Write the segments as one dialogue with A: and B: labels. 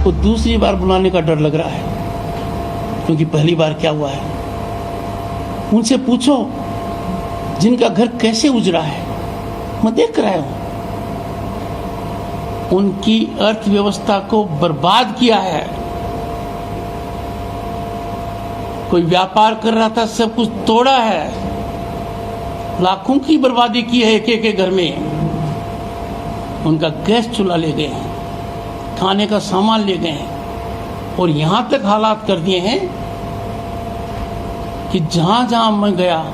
A: को दूसरी बार बुलाने का डर लग रहा है, क्योंकि पहली बार क्या हुआ है। उनसे पूछो जिनका घर कैसे उजड़ा है, मैं देख रहा हूं। उनकी अर्थव्यवस्था को बर्बाद किया है। कोई व्यापार कर रहा था, सब कुछ तोड़ा है। लाखों की बर्बादी की है एक एक घर में। उनका गैस चूल्हा ले गए हैं, खाने का सामान ले गए हैं, और यहां तक हालात कर दिए हैं कि जहां जहां मैं गया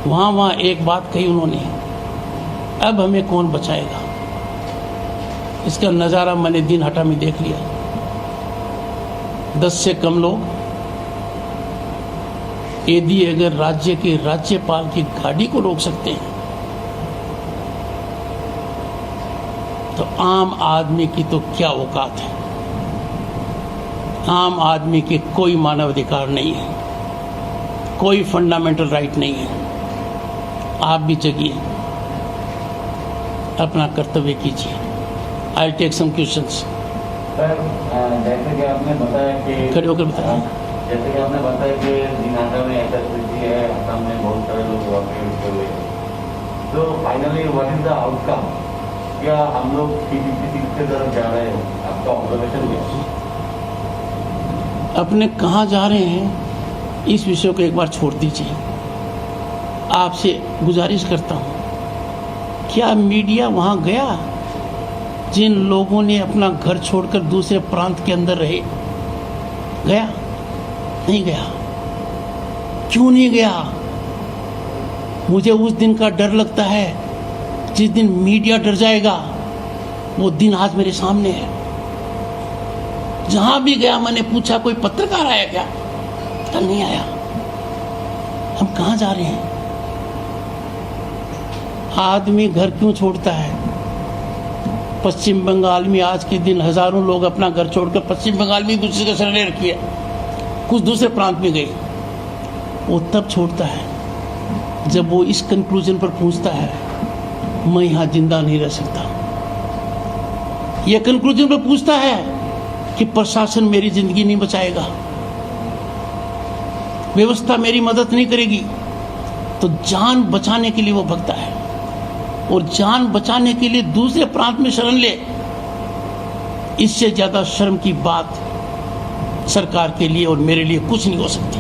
A: वहां वहां एक बात कही उन्होंने, अब हमें कौन बचाएगा। इसका नजारा मैंने दिन हटा में देख लिया। 10 से कम लोग, यदि अगर राज्य के राज्यपाल की गाड़ी को रोक सकते हैं तो आम आदमी की तो क्या औकात है। आम आदमी के कोई मानवाधिकार नहीं है, कोई फंडामेंटल राइट नहीं है। आप भी जगिए, अपना कर्तव्य कीजिए। I take some questions.
B: जैसे कि आपने बताया कि
A: खड़े होकर बताया,
B: जैसे कि आपने बताया कि दिनाटा में ऐसा स्थिति है, असम में बहुत सारे लोग इवैक्यूएट हुए हैं, तो finally what is the outcome? क्या हम लोग P56 की तरफ जा रहे हैं? आपका ऑब्जर्वेशन क्या है?
A: अपने कहाँ जा रहे हैं इस विषय को एक बार छोड़ दीजिए। आपसे गुजारिश करता हूँ, क्या मीडिया वहाँ गया? जिन लोगों ने अपना घर छोड़कर दूसरे प्रांत के अंदर रहे, गया? नहीं गया। क्यों नहीं गया? मुझे उस दिन का डर लगता है जिस दिन मीडिया डर जाएगा। वो दिन आज मेरे सामने है। जहां भी गया मैंने पूछा कोई पत्रकार आया क्या? कल नहीं आया। हम कहां जा रहे हैं? आदमी घर क्यों छोड़ता है? पश्चिम बंगाल में आज के दिन हजारों लोग अपना घर छोड़कर पश्चिम बंगाल में दूसरे का शरण ले रखी है, कुछ दूसरे प्रांत में गए। वो तब छोड़ता है जब वो इस कंक्लूजन पर पहुंचता है, मैं यहां जिंदा नहीं रह सकता। ये कंक्लूजन पर पूछता है कि प्रशासन मेरी जिंदगी नहीं बचाएगा, व्यवस्था मेरी मदद नहीं करेगी, तो जान बचाने के लिए वो भगता है। और जान बचाने के लिए दूसरे प्रांत में शरण ले, इससे ज्यादा शर्म की बात सरकार के लिए और मेरे लिए कुछ नहीं हो सकती।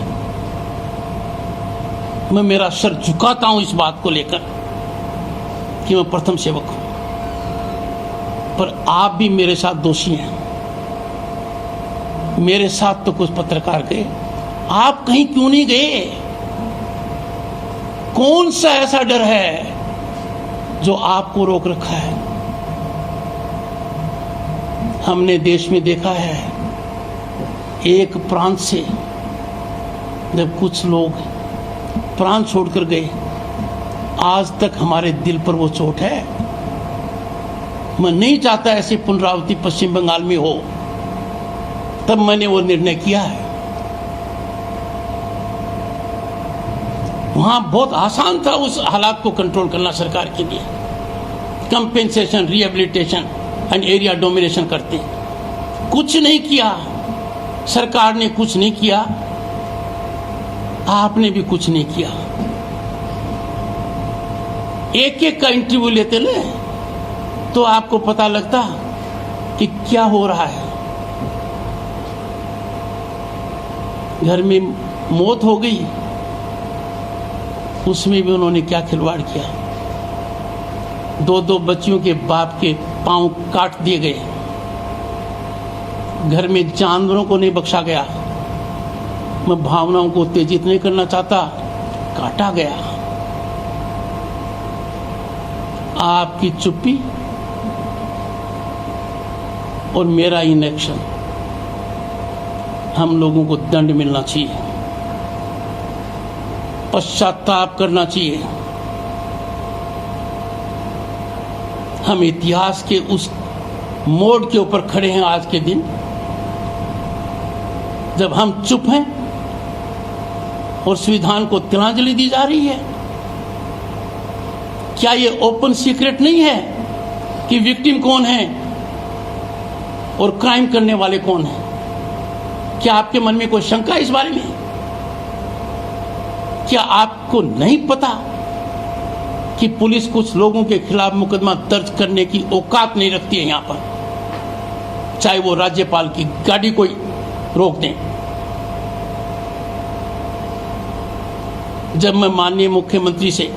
A: मैं मेरा सर झुकाता हूं इस बात को लेकर कि मैं प्रथम सेवक हूं, पर आप भी मेरे साथ दोषी हैं। मेरे साथ तो कुछ पत्रकार गए, आप कहीं क्यों नहीं गए? कौन सा ऐसा डर है जो आपको रोक रखा है? हमने देश में देखा है, एक प्रांत से जब कुछ लोग प्राण छोड़कर गए, आज तक हमारे दिल पर वो चोट है। मैं नहीं चाहता ऐसी पुनरावृत्ति पश्चिम बंगाल में हो, तब मैंने वो निर्णय किया है। वहां बहुत आसान था उस हालात को कंट्रोल करना सरकार के लिए। Compensation, rehabilitation and area domination करते, कुछ नहीं किया। सरकार ने कुछ नहीं किया, आपने भी कुछ नहीं किया। एक एक का इंटरव्यू लेते ले तो आपको पता लगता कि क्या हो रहा है। घर में मौत हो गई, उसमें भी उन्होंने क्या खिलवाड़ किया। 2-2 बच्चियों के बाप के पांव काट दिए गए, घर में जानवरों को नहीं बख्शा गया। मैं भावनाओं को उत्तेजित नहीं करना चाहता, काटा गया। आपकी चुप्पी और मेरा इनएक्शन, हम लोगों को दंड मिलना चाहिए, पश्चाताप करना चाहिए। हम इतिहास के उस मोड़ के ऊपर खड़े हैं आज के दिन, जब हम चुप हैं और संविधान को तिलांजलि दी जा रही है। क्या ये ओपन सीक्रेट नहीं है कि विक्टिम कौन है? और क्राइम करने वाले कौन हैं? क्या आपके मन में कोई शंका है इस बारे में? क्या आपको नहीं पता कि पुलिस कुछ लोगों के खिलाफ मुकदमा दर्ज करने की औकात नहीं रखती है यहां पर, चाहे वो राज्यपाल की गाड़ी कोई रोक दें? जब मैं माननीय मुख्यमंत्री से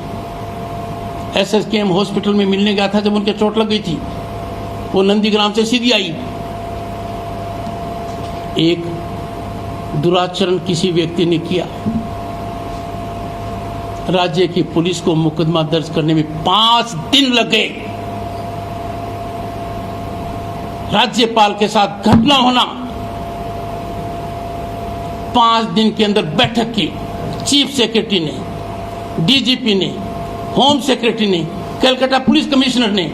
A: SSKM हॉस्पिटल में मिलने गया था, जब उनके चोट लग गई थी, वो नंदीग्राम से सीधी आई। एक दुराचरण किसी व्यक्ति ने किया, राज्य की पुलिस को मुकदमा दर्ज करने में 5 दिन लग गए। राज्यपाल के साथ घटना होना, 5 दिन के अंदर बैठक की चीफ सेक्रेटरी ने, DGP ने, होम सेक्रेटरी ने, कलकत्ता पुलिस कमिश्नर ने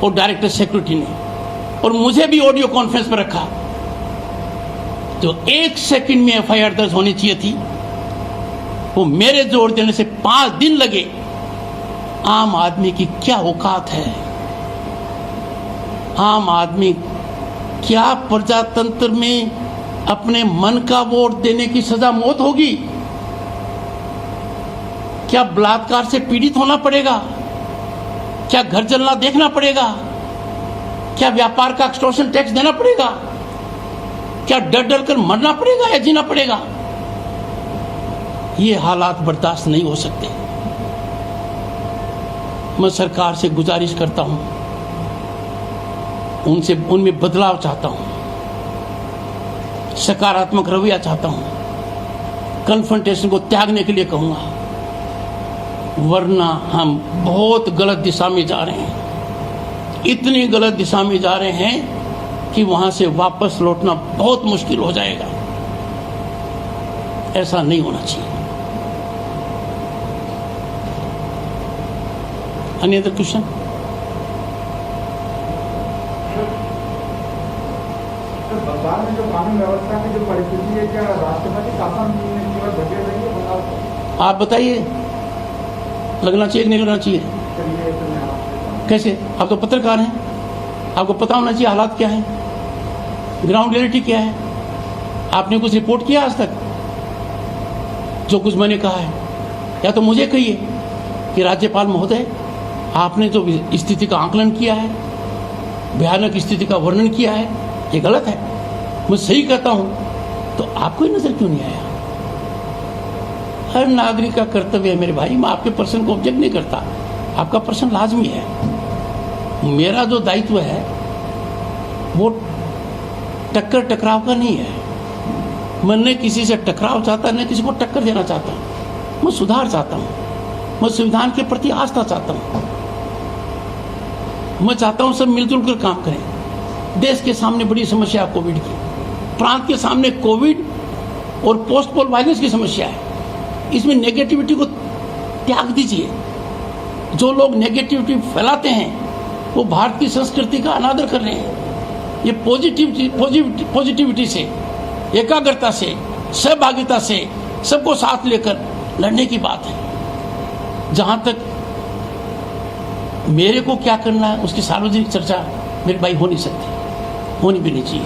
A: और डायरेक्टर सेक्रेटरी ने, और मुझे भी ऑडियो कॉन्फ्रेंस में रखा। जो 1 सेकंड में FIR दर्ज होनी चाहिए थी, वो मेरे जोर देने से 5 दिन लगे। आम आदमी की क्या औकात है? आम आदमी क्या प्रजातंत्र में अपने मन का वोट देने की सजा मौत होगी? क्या बलात्कार से पीड़ित होना पड़ेगा? क्या घर जलना देखना पड़ेगा? क्या व्यापार का एक्सटॉर्शन टैक्स देना पड़ेगा? क्या डर डर कर मरना पड़ेगा या जीना पड़ेगा? ये हालात बर्दाश्त नहीं हो सकते। मैं सरकार से गुजारिश करता हूं, उनमें बदलाव चाहता हूं, सकारात्मक रवैया चाहता हूं, कन्फ्रंटेशन को त्यागने के लिए कहूंगा, वरना हम बहुत गलत दिशा में जा रहे हैं। इतनी गलत दिशा में जा रहे हैं कि वहां से वापस लौटना बहुत मुश्किल हो जाएगा। ऐसा नहीं होना चाहिए। Any other question?
C: बंगाल में जो कानून व्यवस्था की जो परिस्थिति है, क्या राष्ट्रपति शासन में केवल बचे रही है बंगाल को?
A: आप बताइए, लगना चाहिए कि नहीं लगना चाहिए? कैसे? आप तो पत्रकार हैं, आपको पता होना चाहिए हालात क्या है, ग्राउंड रियलिटी क्या है। आपने कुछ रिपोर्ट किया आज तक? जो कुछ मैंने कहा है, या तो मुझे कहिए कि राज्यपाल महोदय, आपने जो स्थिति का आकलन किया है, भयानक स्थिति का वर्णन किया है, ये गलत है। मैं सही कहता हूं तो आपको ही नजर क्यों नहीं आया? हर नागरिक का कर्तव्य है मेरे भाई। मैं आपके पर्सन को ऑब्जेक्ट नहीं करता, आपका पर्सन लाजमी है। मेरा जो दायित्व है वो टक्कर टकराव का नहीं है। मैं न किसी से टकराव चाहता, न किसी को टक्कर देना चाहता। मैं सुधार चाहता हूं, मैं संविधान के प्रति आस्था चाहता हूं। मैं चाहता हूं सब मिलजुल कर काम करें। देश के सामने बड़ी समस्या है कोविड की, प्रांत के सामने कोविड और पोस्ट पोल वायलेंस की समस्या है। इसमें नेगेटिविटी को त्याग दीजिए। जो लोग नेगेटिविटी फैलाते हैं वो भारत की संस्कृति का अनादर कर रहे हैं। ये पॉजिटिविटी से, एकाग्रता से, सहभागिता से, सबको साथ लेकर लड़ने की बात है। जहां तक मेरे को क्या करना है उसकी सार्वजनिक चर्चा मेरे भाई हो नहीं सकती, होनी भी नहीं चाहिए।